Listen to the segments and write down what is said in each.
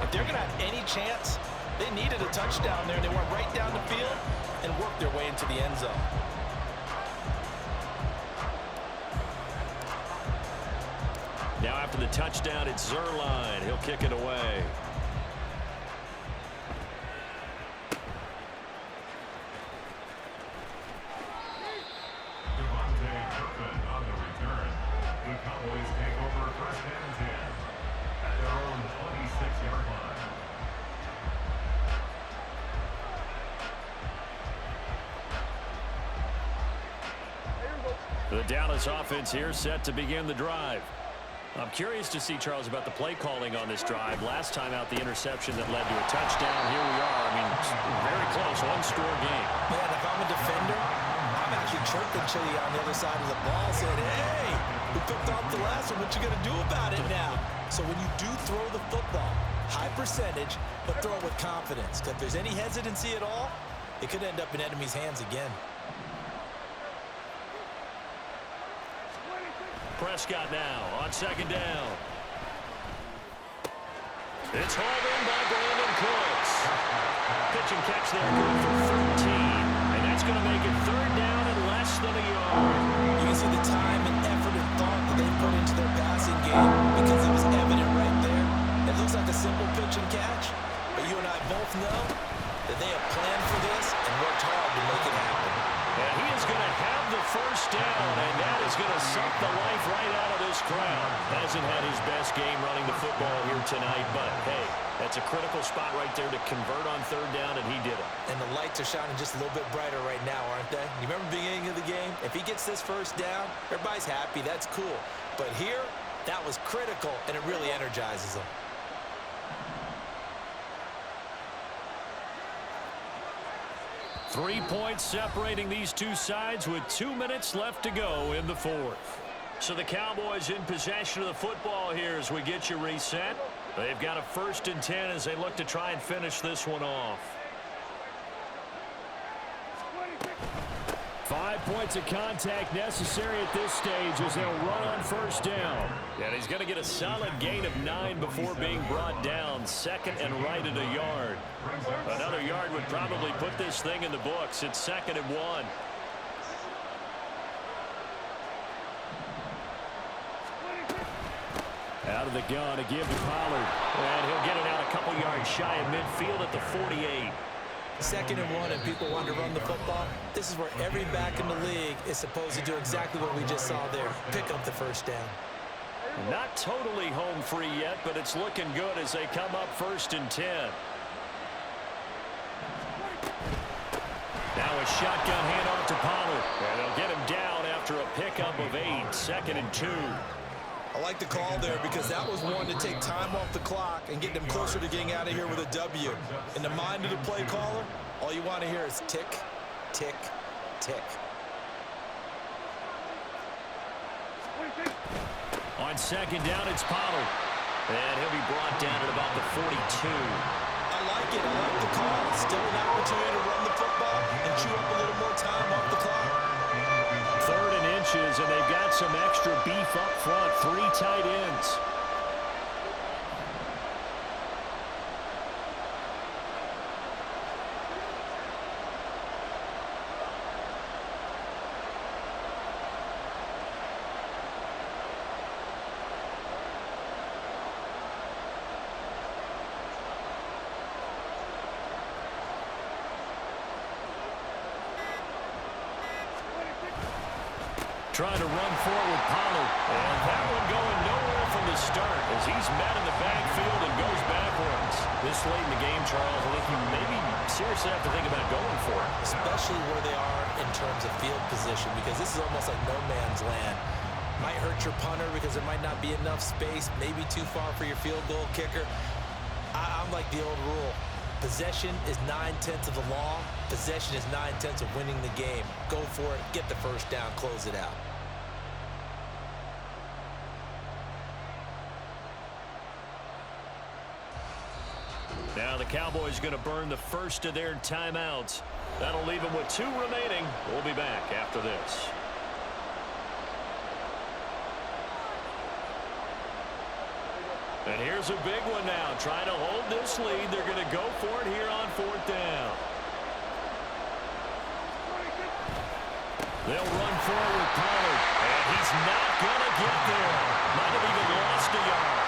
If they're going to have any chance, they needed a touchdown there. They went right down the field and worked their way into the end zone. Now after the touchdown, it's Zerline. He'll kick it away. On the return, the Cowboys take over first and 10 at their own 26-yard line. The Dallas offense here set to begin the drive. I'm curious to see, Charles, about the play calling on this drive. Last time out, the interception that led to a touchdown. Here we are. I mean, very close, one-score game. Man, if I'm a defender, I'm actually chirping Chili on the other side of the ball saying, hey, we picked off the last one. What you going to do about it now? So when you do throw the football, high percentage, but throw it with confidence. Because if there's any hesitancy at all, it could end up in enemy's hands again. Prescott now on second down. It's hauled in by Brandon Cooks. Pitch and catch there good for 13. And that's going to make it third down and less than a yard. You can see the time and effort and thought that they put into their passing game because it was evident right there. It looks like a simple pitch and catch, but you and I both know that they have planned for this and worked hard to make it happen. And he is going to have the first down, and that is going to suck the life right out of this crowd. Hasn't had his best game running the football here tonight, but hey, that's a critical spot right there to convert on third down, and he did it. And the lights are shining just a little bit brighter right now, aren't they? You remember the beginning of the game? If he gets this first down, everybody's happy. That's cool. But here, that was critical, and it really energizes them. 3 points separating these two sides with 2 minutes left to go in the fourth. So the Cowboys in possession of the football here as we get you reset. They've got a 1st and 10 as they look to try and finish this one off. 5 points of contact necessary at this stage as they'll run on first down. And he's going to get a solid gain of 9 before being brought down. 2nd and right at a yard. Another yard would probably put this thing in the books. It's 2nd and 1. Out of the gun, a give to Pollard. And he'll get it out a couple yards shy of midfield at the 48. 2nd and 1 and people want to run the football. This is where every back in the league is supposed to do exactly what we just saw there. Pick up the first down. Not totally home free yet, but it's looking good as they come up 1st and 10. Now a shotgun handoff to Pollard. And they'll get him down after a pickup of 8. 2nd and 2. I like the call there because that was one to take time off the clock and get them closer to getting out of here with a W. In the mind of the play caller, all you want to hear is tick, tick, tick. On 2nd down, it's Pollard. And he'll be brought down at about the 42. I like it. I like the call. Still an opportunity to run the football and chew up a little more time off the clock. 3rd and inches, and they've got some extra beef up front. 3 tight ends. Trying to run forward with Pollard. And that one going nowhere from the start as he's met in the backfield and goes backwards. This late in the game, Charles, I think you maybe seriously have to think about going for it. Especially where they are in terms of field position, because this is almost like no man's land. Might hurt your punter because there might not be enough space, maybe too far for your field goal kicker. I'm like the old rule. Possession is 9/10 of the law. Possession is 9/10 of winning the game. Go for it. Get the first down. Close it out. Now the Cowboys going to burn the first of their timeouts. That'll leave them with 2 remaining. We'll be back after this. And here's a big one now. Trying to hold this lead. They're going to go for it here on 4th down. They'll run forward with Pollard. And he's not going to get there. Might have even lost a yard.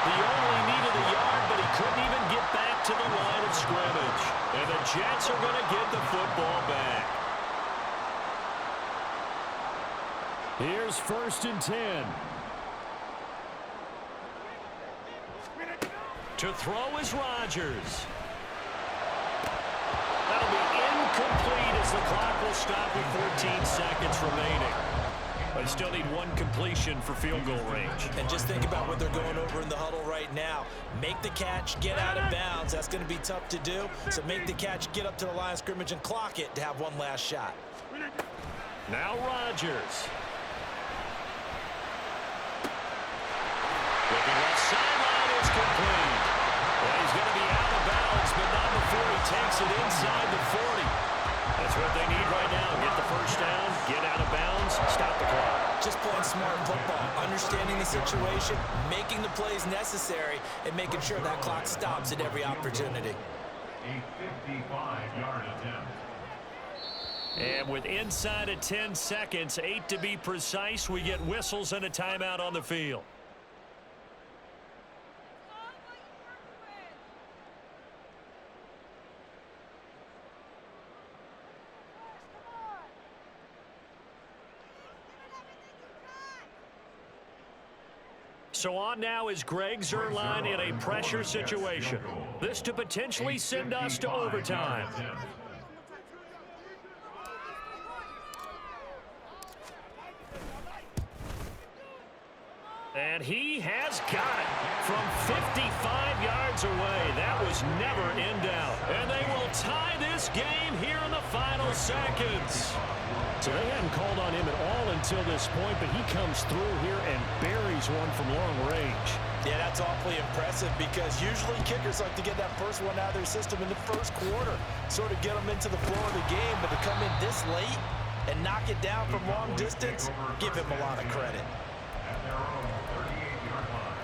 He only needed a yard, but he couldn't even get back to the line of scrimmage. And the Jets are going to get the football back. Here's 1st and 10. To throw is Rodgers. That'll be incomplete as the clock will stop with 14 seconds remaining. They still need one completion for field goal range. And just think about what they're going over in the huddle right now. Make the catch, get out of bounds. That's going to be tough to do. So make the catch, get up to the line of scrimmage, and clock it to have one last shot. Now Rodgers. Looking left sideline is complete. Well, he's going to be out of bounds, but not before he takes it inside the 40. That's what they need right now. Get the first down, get out of bounds, stop the clock. Just playing smart football, understanding the situation, making the plays necessary, and making sure that clock stops at every opportunity. A 55-yard attempt. And with inside of 10 seconds, 8 to be precise, we get whistles and a timeout on the field. So on now is Greg Zuerlein in a pressure situation. This to potentially send us to overtime. And he has got it from 55 yards away. That was never in doubt. And they will tie this game here in the final seconds. So they hadn't called on him at all until this point, but he comes through here and buries one from long range. Yeah, that's awfully impressive because usually kickers like to get that first one out of their system in the first quarter, sort of get them into the flow of the game, but to come in this late and knock it down from long distance, give him a lot of credit. At their own 38-yard line.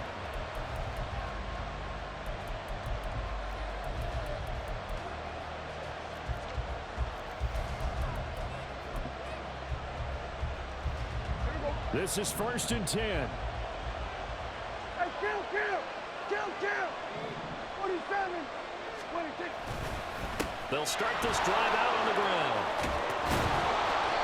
This is 1st and 10. Hey, kill! 47, 26. They'll start this drive out on the ground.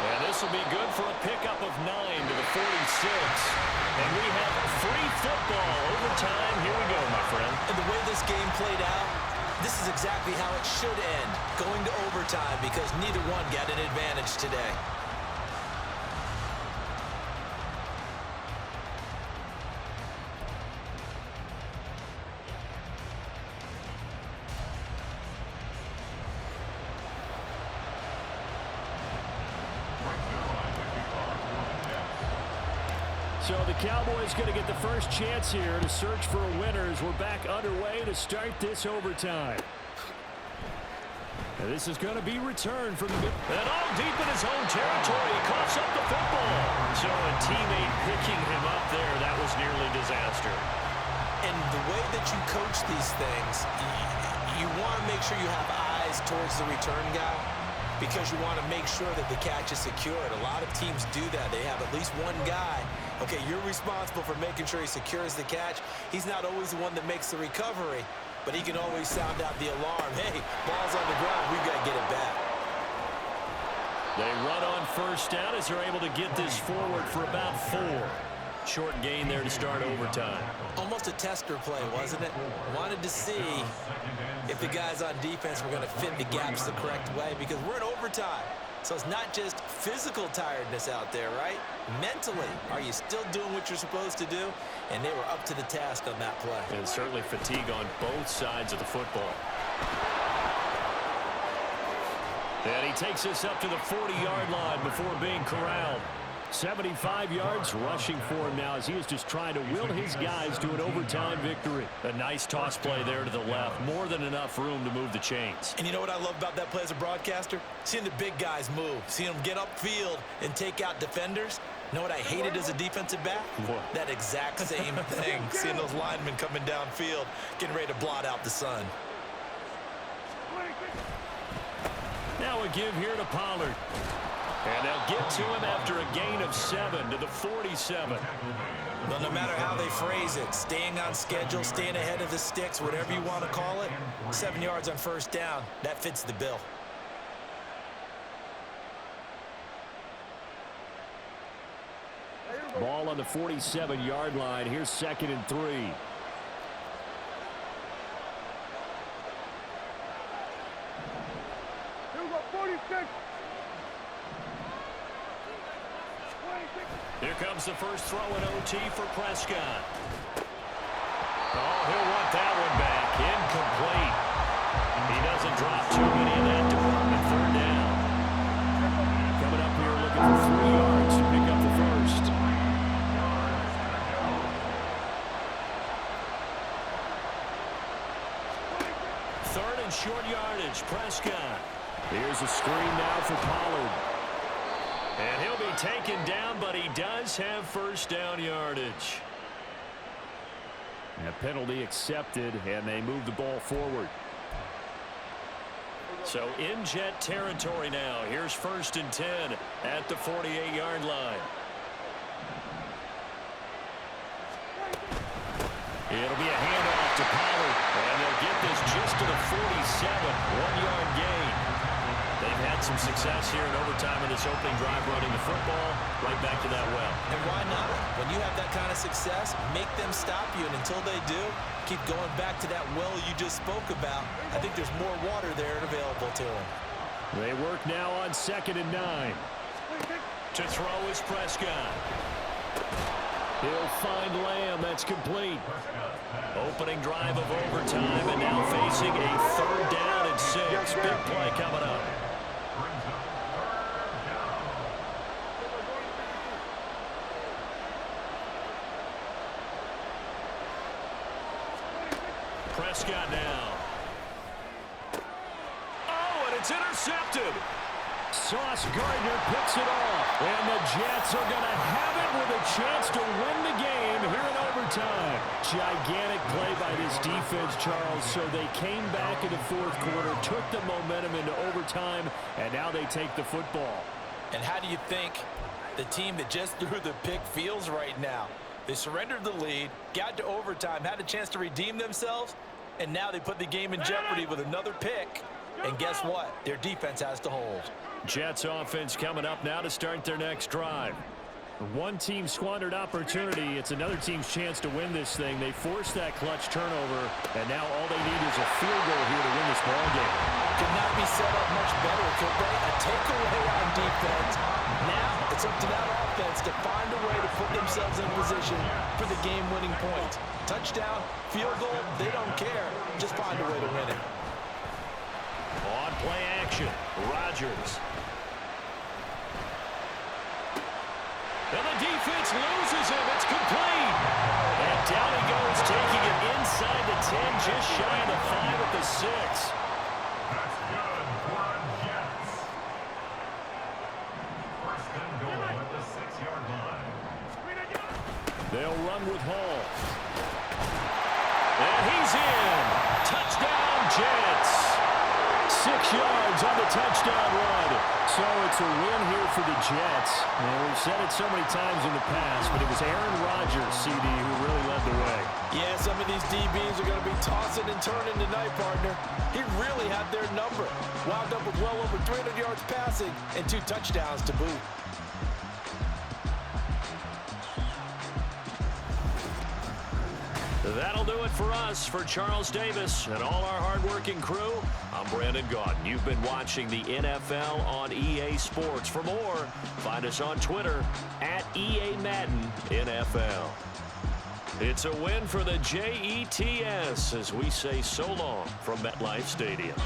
And this will be good for a pickup of 9 to the 46. And we have free football overtime. Here we go, my friend. And the way this game played out, this is exactly how it should end, going to overtime because neither one got an advantage today. So the Cowboys going to get the first chance here to search for a winner as we're back underway to start this overtime. And this is going to be returned from the and all deep in his own territory. He coughs up the football. So a teammate picking him up there, that was nearly disaster. And the way that you coach these things, you want to make sure you have eyes towards the return guy because you want to make sure that the catch is secured. A lot of teams do that. They have at least one guy. Okay, you're responsible for making sure he secures the catch. He's not always the one that makes the recovery, but he can always sound out the alarm. Hey, ball's on the ground. We've got to get it back. They run on first down as they're able to get this forward for about 4. Short gain there to start overtime. Almost a tester play, wasn't it? Wanted to see if the guys on defense were going to fit the gaps the correct way because we're in overtime. So it's not just physical tiredness out there, right? Mentally, are you still doing what you're supposed to do? And they were up to the task on that play. And certainly fatigue on both sides of the football. And he takes this up to the 40-yard line before being corralled. 75 yards rushing for him now as he is just trying to will his guys to an overtime victory. A nice toss play there to the left. More than enough room to move the chains. And you know what I love about that play as a broadcaster? Seeing the big guys move. Seeing them get upfield and take out defenders. You know what I hated as a defensive back? What? That exact same thing. Seeing those linemen coming downfield, getting ready to blot out the sun. Now a give here to Pollard. And they'll get to him after a gain of 7 to the 47. Well, no matter how they phrase it, staying on schedule, staying ahead of the sticks, whatever you want to call it, 7 yards on first down, that fits the bill. Ball on the 47-yard line. Here's 2nd and 3. Here we go, 46. Here comes the first throw in OT for Prescott. Oh, he'll want that one back. Incomplete. He doesn't drop too many in that department. 3rd down. Coming up here looking for 3 yards to pick up the first. 3rd and short yardage. Prescott. Here's a screen now for Pollard. And he'll be taken down, but he does have first down yardage. And a penalty accepted, and they move the ball forward. So in Jet territory now. Here's 1st and 10 at the 48-yard line. It'll be a handoff to Pollard, and they'll get this just to the 47, 1-yard gain. They've had some success here in overtime in this opening drive running the football right back to that well. And why not? When you have that kind of success, make them stop you. And until they do, keep going back to that well you just spoke about. I think there's more water there available to them. They work now on 2nd and 9. To throw is Prescott. He'll find Lamb. That's complete. Opening drive of overtime, and now facing a 3rd down and 6. Big play coming up. Prescott now. Oh, and it's intercepted. Sauce Gardner picks it off. And the Jets are going to have it with a chance to win the game here in overtime. Gigantic play by this defense, Charles. So they came back in the 4th quarter, took the momentum into overtime, and now they take the football. And how do you think the team that just threw the pick feels right now? They surrendered the lead, got to overtime, had a chance to redeem themselves, and now they put the game in jeopardy with another pick. And guess what? Their defense has to hold. Jets offense coming up now to start their next drive. One team squandered opportunity. It's another team's chance to win this thing. They forced that clutch turnover, and now all they need is a field goal here to win this ball game. Could not be set up much better, could they? A takeaway on defense. Now it's up to that offense to find a way to put themselves in position for the game-winning points. Touchdown, field goal, they don't care. Just find a way to win it. On play action, Rodgers. And the defense loses him. It's complete. And down he goes, taking it inside the 10, just shy of the 5 at the 6. That's good for Jets. 1st and goal at the 6-yard line. They'll run with Hall. And he's in. Touchdown, Jets. 6 yards on the touchdown run. So it's a win here for the Jets. And we've said it so many times in the past, but it was Aaron Rodgers, CD, who really led the way. Yeah, some of these DBs are going to be tossing and turning tonight, partner. He really had their number. Wound up with well over 300 yards passing and 2 touchdowns to boot. That'll do it for us. For Charles Davis and all our hardworking crew, I'm Brandon Gaudin. You've been watching the NFL on EA Sports. For more, find us on Twitter at EA Madden NFL. It's a win for the Jets as we say so long from MetLife Stadium.